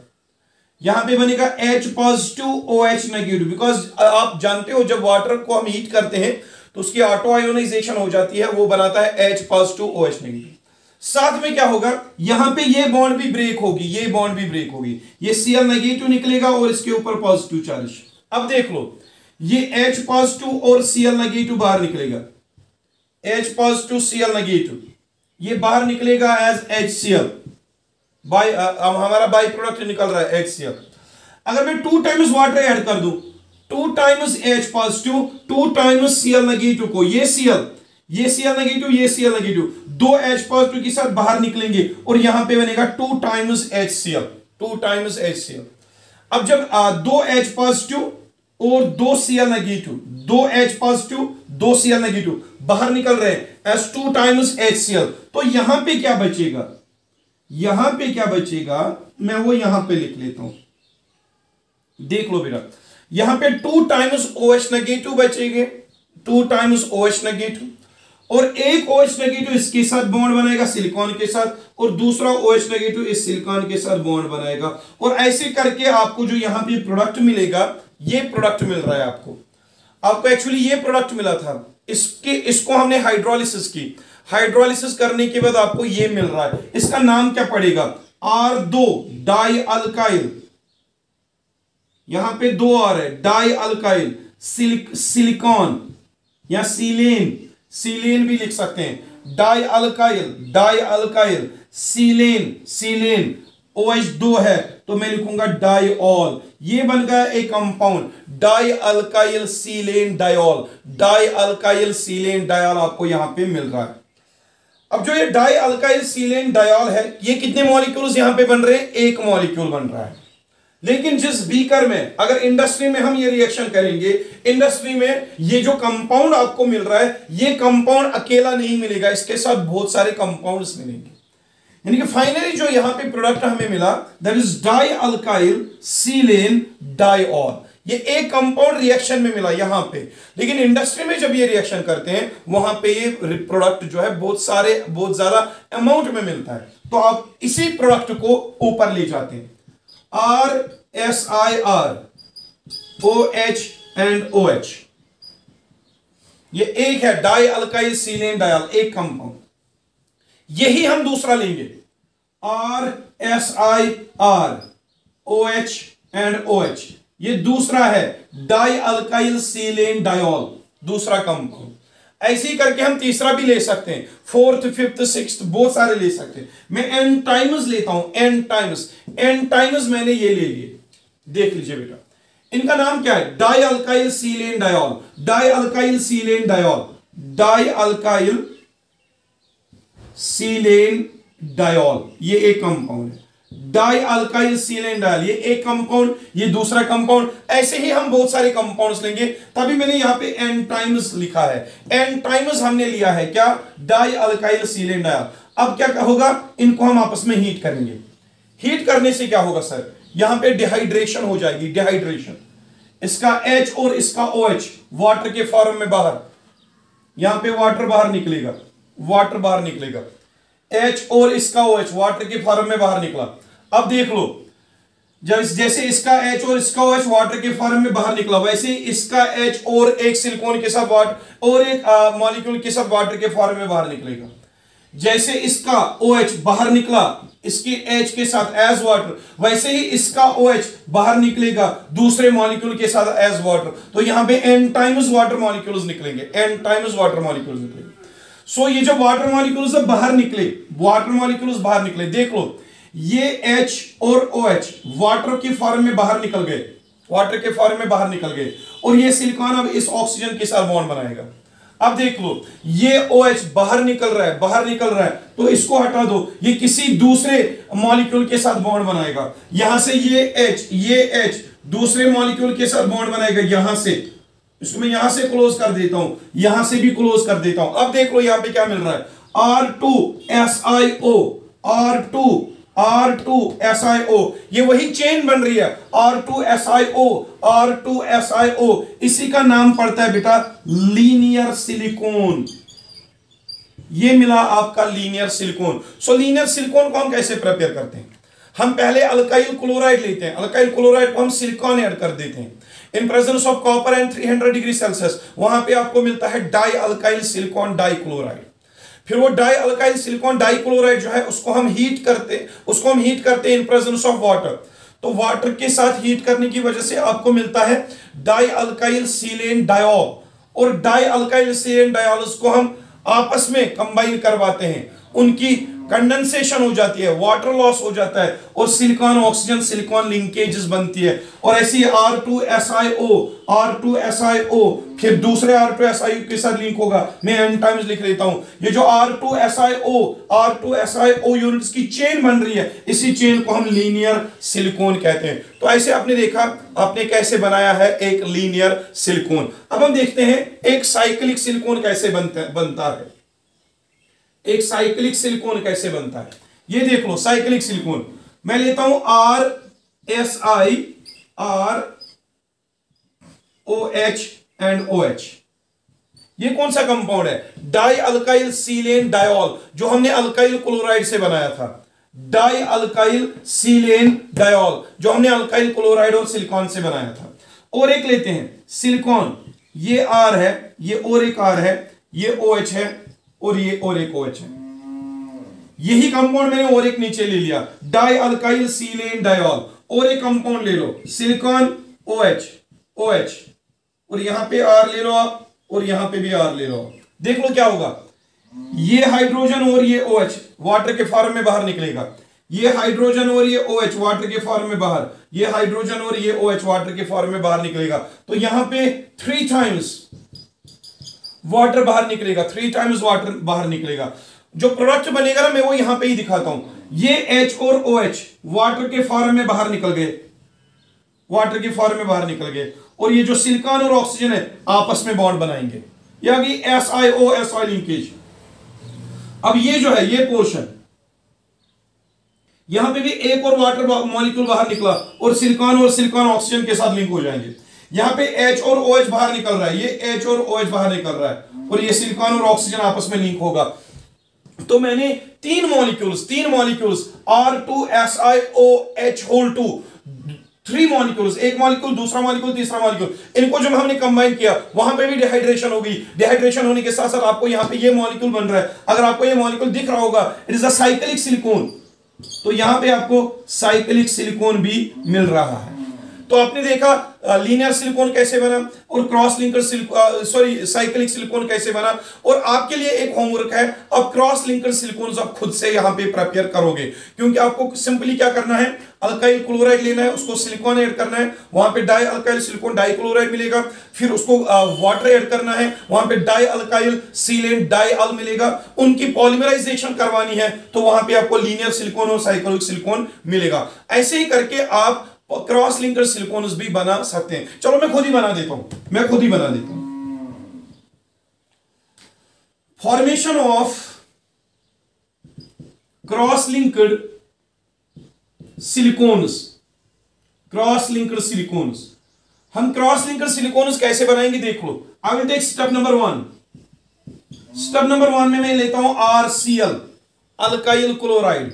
यहां पे बनेगा H positive OH negative, because आप जानते हो जब वाटर को हम हीट करते हैं तो उसकी ऑटो आयोनाइजेशन हो जाती है, वो बनाता है H पॉजिटिव OH नेगेटिव। साथ में क्या होगा, यहां पे ये बॉन्ड भी ब्रेक होगी, ये बॉन्ड भी ब्रेक होगी, ये Cl नेगेटिव निकलेगा और इसके ऊपर पॉजिटिव चार्ज। अब देख लो, ये H पॉजिटिव और Cl नेगेटिव बाहर निकलेगा, H पॉजिटिव Cl नेगेटिव, ये बाहर निकलेगा एज HCl, बाय हमारा बाई प्रोडक्ट निकल रहा है HCl। अगर मैं 2 टाइम्स वाटर ऐड कर दूं, 2 times H positive, 2 times Cl negative को, ये Cl नेगेटिव, ये Cl नेगेटिव, 2 H पॉजिटिव के साथ बाहर निकलेंगे और यहां पे बनेगा 2 टाइम्स HCl, 2 टाइम्स HCl। अब जब 2 H पॉजिटिव और 2 Cl negative, 2 H positive 2 Cl negative बाहर निकल रहे हैं एज 2 टाइम्स HCl, तो यहां पे क्या बचेगा, यहां पे क्या बचेगा, मैं वो यहां पे लिख लेता हूं, देख लो बेटा, यहां पे 2 टाइम्स OH नेगेटिव बचेंगे, 2 टाइम्स OH नेगेटिव, और एक OH नेगेटिव इसके साथ बॉन्ड बनाएगा सिलिकॉन के साथ, और दूसरा OH नेगेटिव इस सिलिकॉन के साथ बॉन्ड बनाएगा, और ऐसे करके आपको जो यहां पे प्रोडक्ट मिलेगा, ये प्रोडक्ट मिल रहा है आपको एक्चुअली ये प्रोडक्ट मिला था, इसको हमने हाइड्रोलिसिस की, हाइड्रोलिसिस करने के बाद आपको ये मिल रहा है, इसका नाम क्या पड़ेगा, R2 डाई अल्काइल, यहां पे 2 R है, डाई अल्काइल सिलिकॉन या सीलेन भी लिख सकते हैं, डाई अल्काइल सीलेन OH 2 है तो मैं लिखूंगा डाइऑल, ये बन गया एक compound di alkyl silane diol, di alkyl silane diol आपको यहां पे मिल रहा है। अब जो ये डाई अल्काइल सीलेन डाइऑल है, ये कितने मॉलिक्यूल्स यहां पे बन रहे हैं, एक मॉलिक्यूल बन रहा है, लेकिन जिस बीकर में अगर इंडस्ट्री में हम ये रिएक्शन करेंगे, इंडस्ट्री में ये जो कंपाउंड आपको मिल रहा है, ये कंपाउंड अकेला नहीं मिलेगा, इसके साथ बहुत सारे कंपाउंड्स मिलेंगे, यानी कि फाइनली जो यहां पे प्रोडक्ट हमें मिला that is di alkyl silane diol, ये एक कंपाउंड रिएक्शन में मिला यहां पे, लेकिन इंडस्ट्री में जब ये रिएक्शन करते हैं वहां पे ये प्रोडक्ट जो है बहुत ज्यादा अमाउंट में मिलता है, तो आप इसी प्रोडक्ट को ऊपर ले जाते हैं, RSIR OH एंड OH, ये एक है डाई अल्काइल सीलेन डाइऑल, एक कंपाउंड, यही हम दूसरा लेंगे RSIR OH एंड OH, ये दूसरा है डाई अल्काइल सीलेन डाइऑल, दूसरा कंपाउंड, ऐसे ही करके हम तीसरा भी ले सकते हैं, 4th 5th 6th बहुत सारे ले सकते हैं, मैं n टाइम्स लेता हूं, n टाइम्स मैंने ये ले लिए, देख लीजिए बेटा, इनका नाम क्या है, di alkyl silane diol, di alkyl silane diol, di alkyl silane diol, ये एक कंपाउंड है, डाई अल्काइल सीलेन डायल, ये एक कंपाउंड, ये दूसरा कंपाउंड, ऐसे ही हम बहुत सारे कंपाउंड्स लेंगे। तभी मैंने यहां पे एन टाइम्स लिखा है, एन टाइम्स हमने लिया है क्या, डाई अल्काइल सीलेन डायल। अब क्या होगा, इनको हम आपस में हीट करेंगे। हीट करने से क्या होगा सर, यहां पे डिहाइड्रेशन हो जाएगी, डिहाइड्रेशन। इसका H और इसका OH वाटर के फॉर्म में बाहर, यहां पे वाटर बाहर निकलेगा, वाटर बाहर निकलेगा, H और इसका OH वाटर के फॉर्म में बाहर निकला। अब देख लो, जब जैसे इसका H और इसका OH वाटर के फॉर्म में बाहर निकला, वैसे ही इसका H और एक सिलिकॉन के साथ वाटर और एक मॉलिक्यूल के साथ वाटर के फॉर्म में बाहर निकलेगा। जैसे इसका OH बाहर निकला इसकी H के साथ एज वाटर, वैसे ही इसका OH बाहर निकलेगा दूसरे मॉलिक्यूल के साथ एज वाटर। तो यहां पे n टाइम्स वाटर मॉलिक्यूल्स निकलेंगे, n टाइम्स वाटर मॉलिक्यूल्स निकलेंगे। सो ये जो वाटर मॉलिक्यूल्स बाहर निकले, वाटर मॉलिक्यूल्स बाहर निकले, देख लो ये H और OH वाटर के फॉर्म में बाहर निकल गए, वाटर के फॉर्म में बाहर निकल गए, और ये सिलिकॉन अब इस ऑक्सीजन के साथ बॉन्ड बनाएगा। अब देख लो ये OH बाहर निकल रहा है, बाहर निकल रहा है, तो इसको हटा दो, ये किसी दूसरे मॉलिक्यूल के साथ बॉन्ड बनाएगा। यहां से ये H दूसरे मॉलिक्यूल के साथ बॉन्ड बनाएगा, यहां से, इसको मैं यहां से क्लोज कर देता हूं, यहां से भी क्लोज कर देता हूं। अब देख लो यहां पे क्या मिल रहा है, R2SiO, R2SiO, ये वही चेन बन रही है, R2SiO, R2SiO, इसी का नाम पड़ता है बेटा लीनियर सिलिकॉन। ये मिला आपका लीनियर सिलिकॉन। सो लीनियर सिलिकॉन को हम कैसे प्रिपेयर करते हैं, हम पहले अल्काइल क्लोराइड लेते हैं, अल्काइल क्लोराइड को हम सिलिकॉन ऐड कर देते हैं in presence of copper and 300 degree Celsius, वहां पे आपको मिलता है डाई अल्काइल सिलिकॉन डाइक्लोराइड। फिर वो डाई अल्काइल सिलिकॉन डाइक्लोराइड जो है उसको हम हीट करते इन प्रेजेंस ऑफ वाटर। तो वाटर के साथ हीट करने की वजह से आपको मिलता है डाई अल्काइल सीलेन डायोल, और डाई अल्काइल सीलेन डायोल्स को हम आपस में कंबाइन करवाते हैं, उनकी कंडेंसेशन हो जाती है, वाटर लॉस हो जाता है, और सिलिकॉन ऑक्सीजन सिलिकॉन लिंकेजेस बनती है, और ऐसी R2SiO फिर दूसरे R2SiO के साथ लिंक होगा। मैं n टाइम्स लिख लेता हूं, ये जो R2SiO यूनिट्स की चेन बन रही है, इसी चेन को हम लीनियर सिलिकॉन कहते हैं। तो ऐसे आपने देखा, आपने कैसे बनाया है एक लीनियर सिलिकॉन। अब हम देखते हैं एक साइक्लिक सिलिकॉन कैसे बनता है, एक साइक्लिक सिलिकॉन कैसे बनता है। ये देख लो साइक्लिक सिलिकॉन, मैं लेता हूं ROH एंड OH। ये कौन सा कंपाउंड है, डाई अल्काइल सीलेन डायोल, जो हमने अल्काइल क्लोराइड से बनाया था, डाई अल्काइल सीलेन डायोल जो हमने अल्काइल क्लोराइड और सिलिकॉन से बनाया था। और एक लेते हैं सिलिकॉन, ये R है, ये और एक R है, ये OH है, और ये और एक OH है। यही कंपाउंड मैंने और एक नीचे ले लिया, डाई अल्काइल सीलेन डायोल। और एक कंपाउंड ले लो सिलिकॉन OH, और यहां पे R ले लो आप, और यहां पे भी R ले लो। देख लो क्या होगा, ये हाइड्रोजन और ये OH वाटर के फॉर्म में बाहर निकलेगा, ये हाइड्रोजन और ये OH वाटर के फॉर्म में बाहर, ये हाइड्रोजन और ये OH वाटर के फॉर्म में बाहर निकलेगा। तो यहां पे 3 टाइम्स वाटर बाहर निकलेगा, 3 टाइम्स वाटर बाहर निकलेगा। जो प्रोडक्ट बनेगा ना, मैं वो यहां पे ही दिखाता हूं। ये H और OH वाटर के फॉर्म में बाहर निकल गए, वाटर के फॉर्म में बाहर निकल गए, और ये जो सिलिकॉन और ऑक्सीजन है आपस में बॉन्ड बनाएंगे, या कि SiO लिंकेज। अब ये जो है ये पोर्शन, यहां पे भी एक और वाटर मॉलिक्यूल बाहर निकला, और सिलिकॉन ऑक्सीजन के साथ लिंक हो जाएंगे। यहां पे H और OH बाहर निकल रहा है, ये H और OH बाहर निकल रहा है, और ये सिलिकॉन और ऑक्सीजन आपस में लिंक होगा। तो मैंने 3 मॉलिक्यूल्स R2SiOH2 3 मॉलिक्यूल्स, एक मॉलिक्यूल, दूसरा मॉलिक्यूल, तीसरा मॉलिक्यूल, इनको जब हमने कंबाइन किया, वहां पे भी डिहाइड्रेशन हो गई। डिहाइड्रेशन होने के साथ साथ आपको यहां पे ये मॉलिक्यूल बन रहा है। अगर आपको ये मॉलिक्यूल दिख रहा होगा, it is a cyclic silicon. तो यहां पे आपको साइक्लिक सिलिकॉन भी मिल रहा है। तो आपने देखा लीनियर सिलिकॉन कैसे बना और क्रॉस लिंकर साइक्लिक सिलिकॉन कैसे बना। और आपके लिए एक होमवर्क है, अब क्रॉस लिंकर सिलिकॉन आप खुद से यहां पे प्रिपेयर करोगे, क्योंकि आपको सिंपली क्या करना है, अल्काइल क्लोराइड लेना है, उसको सिलिकॉन ऐड करना है, वहां पे dialkyl silicon dichloride मिलेगा, फिर उसको वाटर ऐड करना है, वहां पे die alkyl silane diol मिलेगा, उनकी पॉलीमराइजेशन करवानी है, तो वहां पे आपको लीनियर सिलिकॉन और साइक्लिक सिलिकॉन मिलेगा। ऐसे ही करके आप क्रॉस लिंकर सिलिकॉन्स भी बना सकते हैं। चलो मैं खुद ही बना देता हूं, formation of cross linked silicones. हम क्रॉस लिंकर सिलिकॉन्स कैसे बनाएंगे देख लो। I will take step number 1। Step number 1 में मैं लेता हूं RCl, अल्काइल क्लोराइड,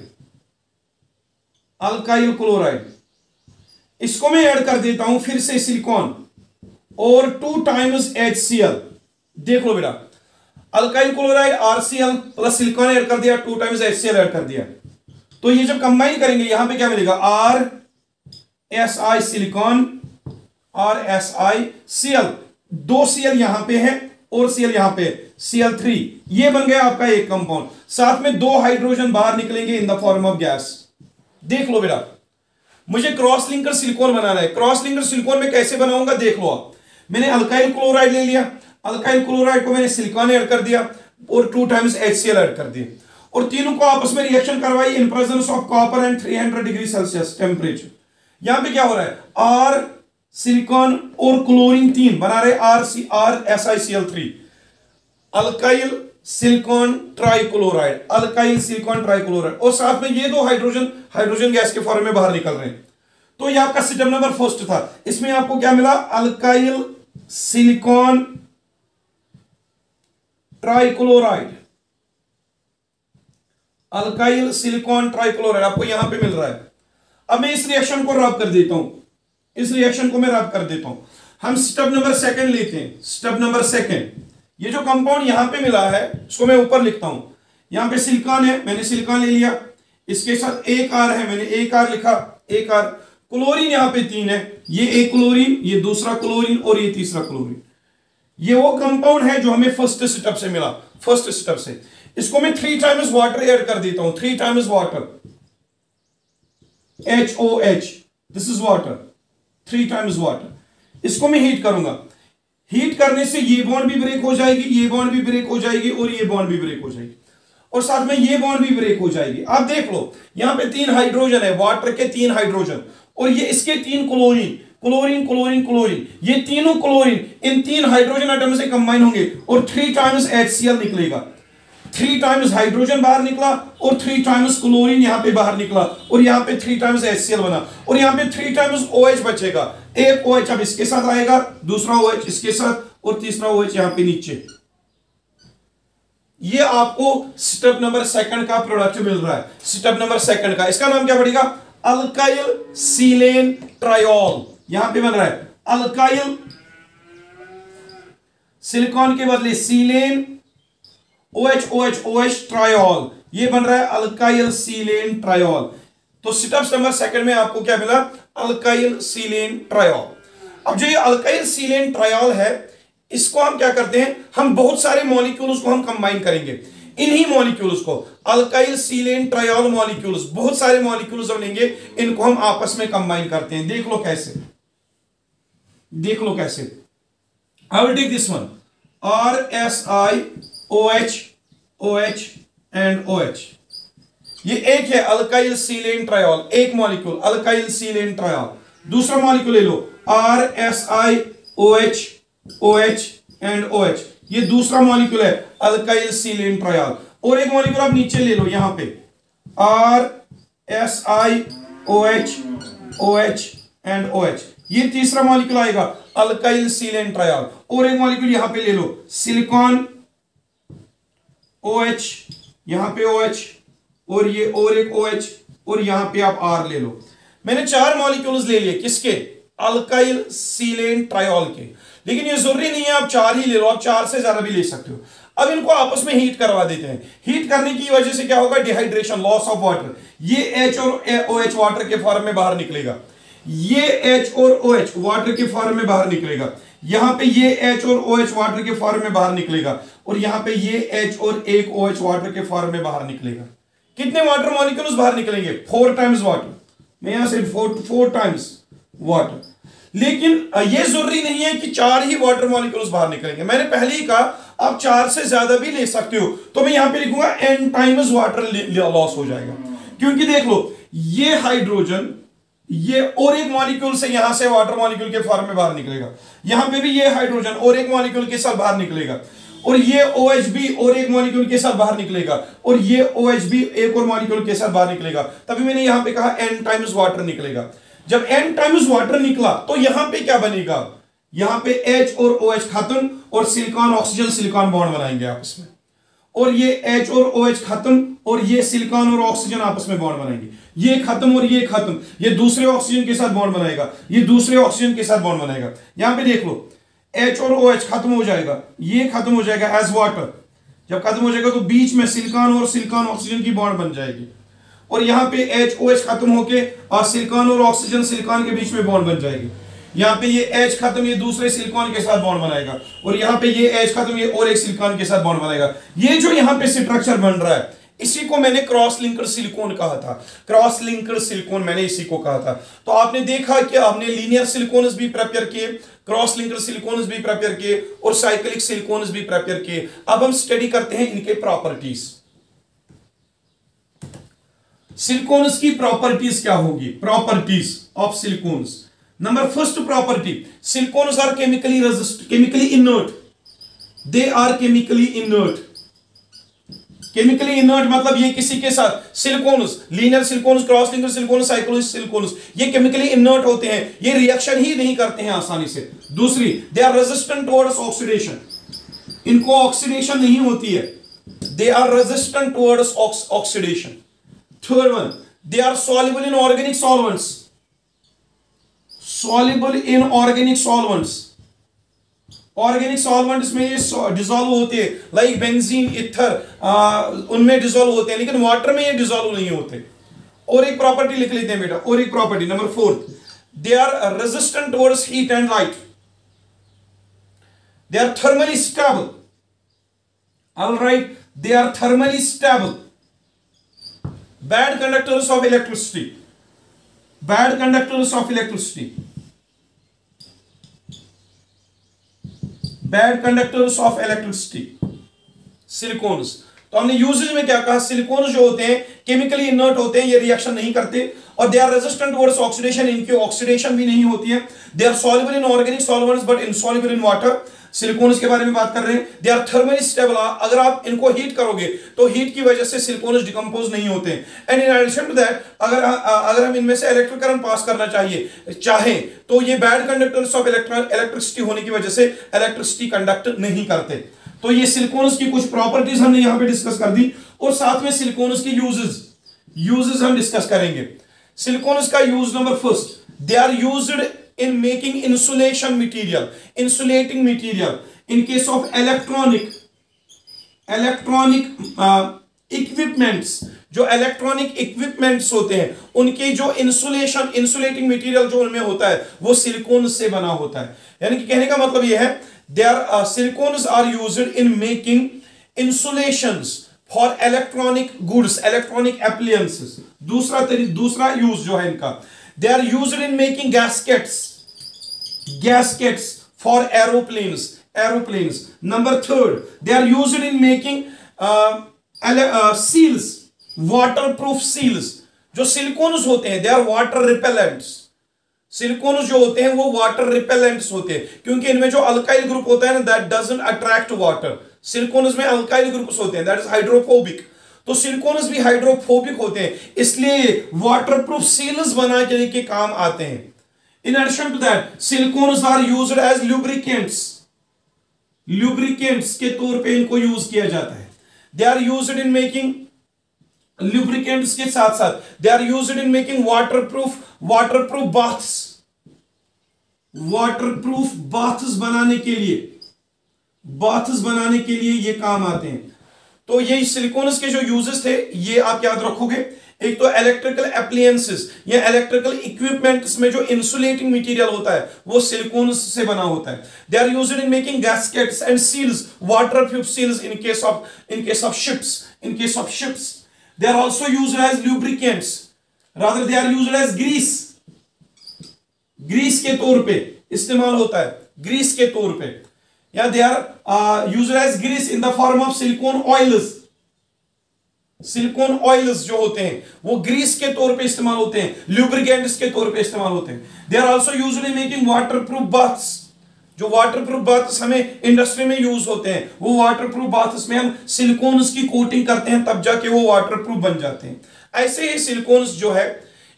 इसको मैं ऐड कर देता हूं फिर से सिलिकॉन और 2 टाइम्स HCl। देख लो बेटा, alkyl chloride RCl plus silicon add कर दिया, 2 टाइम्स HCl ऐड कर दिया, तो ये जब कंबाइन करेंगे यहां पे क्या मिलेगा, RSi सिलिकॉन और SiCl, 2 Cl यहां पे है और Cl यहां पे Cl3, ये बन गया आपका एक कंपाउंड, साथ में 2 हाइड्रोजन बाहर निकलेंगे इन द फॉर्म ऑफ गैस। देख लो बेटा, मुझे क्रॉस लिंकर सिलिकॉन बनाना है। क्रॉस लिंकर सिलिकॉन में कैसे बनाऊंगा देख लो आप। मैंने अल्काइल क्लोराइड ले लिया, अल्काइल क्लोराइड को मैंने सिलिकॉन ऐड कर दिया और 2 टाइम्स HCl ऐड कर दिया, और तीनों को आपस में रिएक्शन करवाई इन presence of copper and 300 degree Celsius temperature. यहां पे क्या हो रहा है, R सिलिकॉन और क्लोरीन 3 बना रहे RSiCl3, अल्काइल सिलिकॉन ट्राइक्लोराइड, और साथ में ये 2 हाइड्रोजन गैस के फॉर्म में बाहर निकल रहे हैं। तो ये आपका स्टेप नंबर 1 था। इसमें आपको क्या मिला, अल्काइल सिलिकॉन ट्राइक्लोराइड, आपको यहां पे मिल रहा है। अब मैं इस रिएक्शन को रब कर देता हूं, हम स्टेप नंबर 2 लेते हैं। स्टेप नंबर 2, ये जो कंपाउंड यहां पे मिला है उसको मैं ऊपर लिखता हूं। यहां पे सिलिकॉन है, मैंने सिलिकॉन ले लिया, इसके साथ एक R है, मैंने एक R लिखा, एक R। क्लोरीन यहां पे 3 है, ये एक क्लोरीन, ये दूसरा क्लोरीन और ये तीसरा क्लोरीन। ये वो कंपाउंड है जो हमें फर्स्ट स्टेप से मिला। इसको मैं 3 टाइम्स वाटर ऐड कर देता हूं, 3 times water, HOH, this is water, 3 times water. इसको मैं हीट करूंगा, हीट करने से ये बॉन्ड भी ब्रेक हो जाएगी, ये बॉन्ड भी ब्रेक हो जाएगी और ये बॉन्ड भी ब्रेक हो जाएगी, और साथ में ये बॉन्ड भी ब्रेक हो जाएगी। आप देख लो यहां पे 3 हाइड्रोजन है, वाटर के 3 हाइड्रोजन, और ये इसके 3 क्लोरीन, ये तीनों क्लोरीन इन 3 हाइड्रोजन एटम से कंबाइन होंगे और 3 टाइम्स HCl निकलेगा। 3 टाइम्स हाइड्रोजन बाहर निकला और 3 टाइम्स क्लोरीन यहां पे बाहर निकला, और यहां पे 3 टाइम्स HCl बना, और यहां पे 3 टाइम्स OH बचेगा। एक OH अब इसके साथ आएगा, दूसरा OH इसके साथ, और तीसरा OH यहां पे नीचे। ये आपको स्टेप नंबर 2 का प्रोडक्ट मिल रहा है। स्टेप नंबर 2 का, इसका नाम क्या पड़ेगा, अल्काइल सीलेन ट्रायोल। यहां पे बन रहा है अल्काइल, सिलिकॉन के बदले सीलेन, OH ट्रायोल, ये बन रहा है अल्काइल सीलेन ट्रायोल। तो स्टेप नंबर 2 में आपको क्या मिला, अल्काइल सीलेन ट्रायोल। अब जो ये अल्काइल सीलेन ट्रायोल है, इसको हम क्या करते हैं, हम बहुत सारे मॉलिक्यूल्स को हम कंबाइन करेंगे। इन्हीं मॉलिक्यूल्स को अल्काइल सीलेन ट्रायोल मॉलिक्यूल्स, बहुत सारे मॉलिक्यूल्स हम लेंगे, इनको हम आपस में कंबाइन करते हैं। देख लो कैसे, I will take this one, RSiOH and OH। ये एक है अल्काइल सीलेन ट्रायोल, एक मॉलिक्यूल अल्काइल सीलेन ट्रायोल। दूसरा मॉलिक्यूल ले लो RSiOH, OH एंड OH, ये दूसरा मॉलिक्यूल है अल्काइल सीलेन ट्रायोल। और एक मॉलिक्यूल आप नीचे ले लो यहां पे RSiOH, OH एंड OH, ये तीसरा मॉलिक्यूल आएगा अल्काइल सीलेन ट्रायोल। और एक मॉलिक्यूल यहां पे ले लो सिलिकॉन, OH, यहां पे OH, और ये और एक OH, और यहां पे आप R ले लो। मैंने 4 मॉलिक्यूल्स ले लिए, किसके, अल्काइल सीलेन ट्रायोल के। लेकिन ये जरूरी नहीं है आप 4 ही ले लो, आप 4 से ज्यादा भी ले सकते हो। अब इनको आपस में हीट करवा देते हैं। हीट करने की वजह से क्या होगा, डिहाइड्रेशन, लॉस ऑफ वाटर, ये H और OH वाटर के फॉर्म में बाहर निकलेगा। ये H और OH वाटर के फॉर्म में बाहर निकलेगा, यहां पे ये H और OH वाटर के फॉर्म में बाहर निकलेगा, और यहां पे ये H और एक OH वाटर के फॉर्म में बाहर निकलेगा। कितने वाटर मॉलिक्यूल्स बाहर निकलेंगे? 4 टाइम्स वाटर। मैं यहां से 4 टाइम्स वाटर। लेकिन ये जरूरी नहीं है कि 4 ही वाटर मॉलिक्यूल्स बाहर निकलेंगे। मैंने पहले ही कहा आप 4 से ज्यादा भी ले सकते हो, तो मैं यहां पे लिखूंगा n टाइम्स वाटर लॉस हो जाएगा। क्योंकि देख लो, ये हाइड्रोजन ये और एक मॉलिक्यूल से यहां से वाटर मॉलिक्यूल के फॉर्म में बाहर निकलेगा, यहां पे भी ये हाइड्रोजन और एक मॉलिक्यूल के साथ बाहर निकलेगा, और ये OH भी और एक मॉलिक्यूल के साथ बाहर निकलेगा, और ये OH भी एक और मॉलिक्यूल के साथ बाहर निकलेगा। तभी मैंने यहां पे कहा n टाइम्स वाटर निकलेगा। जब n टाइम्स वाटर निकला तो यहां पे क्या बनेगा? यहां पे H और OH खत्म, और सिलिकॉन ऑक्सीजन सिलिकॉन बॉन्ड बनाएंगे आपस में, और ये H और OH खत्म, और ये सिलिकॉन और ऑक्सीजन आपस में बॉन्ड बनाएंगे। ये खत्म और ये खत्म, ये दूसरे ऑक्सीजन के साथ बॉन्ड बनाएगा, ये दूसरे ऑक्सीजन के साथ बॉन्ड बनाएगा। यहां पे देख लो, H और OH खत्म हो जाएगा, ये खत्म हो जाएगा एज वाटर। जब खत्म हो जाएगा तो बीच में सिलिकॉन और सिलिकॉन ऑक्सीजन की बॉन्ड बन जाएगी, और यहां पे H OH खत्म होके और सिलिकॉन और ऑक्सीजन सिलिकॉन के बीच में बॉन्ड बन जाएगी। यहां पे ये H खत्म, ये दूसरे सिलिकॉन के साथ बॉन्ड बनाएगा, और यहां पे ये H खत्म, ये और एक सिलिकॉन के साथ बॉन्ड बनाएगा। ये जो यहां पे स्ट्रक्चर बन रहा है, इसी को मैंने क्रॉस लिंकर सिलिकॉन कहा था। क्रॉस लिंकर सिलिकॉन मैंने इसी को कहा था। तो आपने देखा कि आपने लीनियर सिलिकॉन्स भी प्रिपेयर किए, क्रॉस लिंकर सिलिकॉन्स भी प्रिपेयर किए, और साइक्लिक सिलिकॉन्स भी प्रिपेयर किए। अब हम स्टडी करते हैं इनके प्रॉपर्टीज। सिलिकॉन्स की प्रॉपर्टीज क्या होगी? Properties of silicones. Number first property, silicones are chemically inert. They are chemically inert. Chemically inert मतलब ये किसी के साथ, silicones, linear silicones, cross linker silicones, cyclic silicones, ये केमिकली इनर्ट होते हैं, ये रिएक्शन ही नहीं करते हैं आसानी से। दूसरी, they are resistant towards oxidation. इनको ऑक्सीडेशन नहीं होती है, they are resistant towards oxidation. Third one, they are soluble in organic solvents. Soluble in organic solvents. Organic solvents में ये डिसॉल्व होते हैं, लाइक बेंजीन, इथर, उनमें डिसॉल्व होते हैं, लेकिन वाटर में ये डिसॉल्व नहीं होते। और एक प्रॉपर्टी लिख लेते हैं बेटा, और एक property number fourth, they are resistant towards heat and light. They are thermally stable. Alright, they are thermally stable. Bad conductors of electricity. Bad conductors of electricity. Bad conductors of electricity. Silicones, तो हमने usage में क्या कहा? Silicones जो होते हैं chemically inert होते हैं, ये रिएक्शन नहीं करते, और they are resistant towards oxidation, इनकी ऑक्सीडेशन भी नहीं होती है। They are soluble in organic solvents but insoluble in water. Silicones के बारे में बात कर रहे हैं। They are thermally stable. अगर आप इनको हीट करोगे तो हीट की वजह से सिलिकॉन्स डिकम्पोज नहीं होते हैं। And in addition to that, अगर हम इनमें से इलेक्ट्रिक करंट पास करना चाहें तो ये बैड कंडक्टर्स ऑफ इलेक्ट्रिसिटी होने की वजह से इलेक्ट्रिसिटी कंडक्ट नहीं करते। तो ये सिलिकॉन्स की कुछ प्रॉपर्टीज हमने यहां पे डिस्कस कर दी, और साथ में सिलिकॉन्स की यूजेस हम डिस्कस करेंगे। सिलिकॉन्स का use number first, they are used in making insulating material in case of electronic equipments। जो इलेक्ट्रॉनिक इक्विपमेंट्स होते हैं उनके जो इंसुलेटिंग मटेरियल जो उनमें होता है वो सिलिकॉन से बना होता है। यानी कि कहने का मतलब यह है, they are silicones are used in making insulations for electronic goods, electronic appliances. दूसरा यूज जो है इनका, they are used in making gaskets for aeroplanes. Number third, they are used in making seals, waterproof seals। जो silicons होते हैं, they are water repellents। Silicones जो होते हैं वो वाटर रिपेलेंट्स होते हैं, क्योंकि इनमें जो अल्काइल ग्रुप होता है ना, that doesn't attract water। Silicones में अल्काइल ग्रुप्स होते हैं, that is hydrophobic। तो सिलिकॉन्स भी हाइड्रोफोबिक होते हैं, इसलिए वाटरप्रूफ सील्स बनाने के काम आते हैं। In addition to that, silicones are used as lubricants के तौर पे इनको यूज किया जाता है। They are used in making lubricants के साथ साथ they are used in making waterproof baths बनाने के लिए ये काम आते हैं। तो ये सिलिकॉन्स के जो यूजेस थे ये आप याद रखोगे। एक तो इलेक्ट्रिकल एप्लायंसेस या इलेक्ट्रिकल इक्विपमेंट्स में जो इंसुलेटिंग मटेरियल होता है वो सिलिकॉन्स से बना होता है। They are used in making gaskets and seals, waterproof seals in case of ships. They are also used as lubricants, rather they are used as grease के तौर पे इस्तेमाल होता है, ग्रीस के तौर पे, या they are used as grease in the form of silicon oils. Silicon oils जो होते हैं वो ग्रीस के तौर पे इस्तेमाल होते हैं, ल्यूब्रिकेंट्स के तौर पे इस्तेमाल होते हैं। They are also used in making waterproof baths. जो वाटरप्रूफ बाथ्स हमें इंडस्ट्री में यूज होते हैं, वो वाटरप्रूफ बाथ्स में हम सिलिकॉन्स की कोटिंग करते हैं, तब जाके वो वाटरप्रूफ बन जाते हैं। ऐसे ही सिलिकॉन्स जो है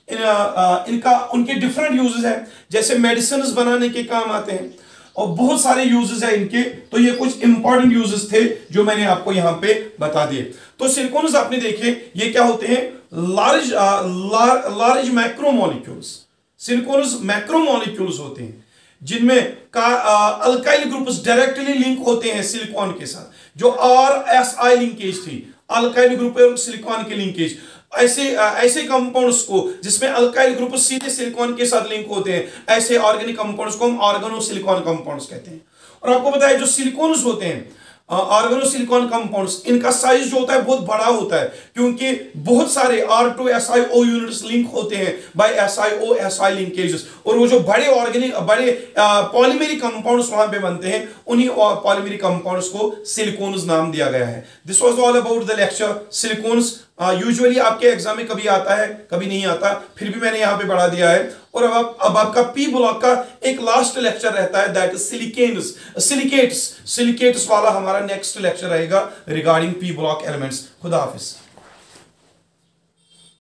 इनका उनके डिफरेंट यूजेस हैं, जैसे मेडिसिन बनाने के काम आते हैं और बहुत सारे यूजेस हैं इनके। तो ये कुछ इंपॉर्टेंट यूजेस थे जो मैंने आपको यहां पे बता दिए। तो सिलिकॉन्स आपने देखे ये क्या होते हैं, लार्ज मैक्रोमोलिक्यूल्स। सिलिकॉन्स मैक्रोमोलिक्यूल्स होते हैं जिनमें अल्काइल ग्रुप्स डायरेक्टली लिंक होते हैं सिलिकॉन के साथ। जो RSI लिंकेज थी, अल्काइल ग्रुप और सिलिकॉन की लिंकेज, ऐसे कंपाउंड्स को जिसमें अल्काइल ग्रुप सीधे सिलिकॉन के साथ लिंक होते हैं, ऐसे ऑर्गेनिक कंपाउंड्स को हम ऑर्गेनोसिलिकॉन कंपाउंड्स कहते हैं। और आपको पता है जो सिलिकॉन्स होते हैं, ऑर्गेनोसिलिकॉन कंपाउंड्स, इनका साइज जो होता है बहुत बड़ा होता है, क्योंकि बहुत सारे R2SiO यूनिट्स लिंक होते हैं बाय SiO-Si लिंकेजेस। और वो जो बड़े पॉलीमेरिक कंपाउंड्स वहां पे बनते हैं, उन्हीं पॉलीमेरिक कंपाउंड्स को सिलिकॉन्स नाम दिया गया है। This was all about the lecture silicones. Usually आपके एग्जाम में कभी आता है कभी नहीं आता, फिर भी मैंने यहां पे बढ़ा दिया है। और अब आपका पी ब्लॉक का एक लास्ट लेक्चर रहता है, दैट इज सिलिकेट्स वाला हमारा नेक्स्ट लेक्चर रहेगा रिगार्डिंग पी ब्लॉक एलिमेंट्स। खुदा हाफिज।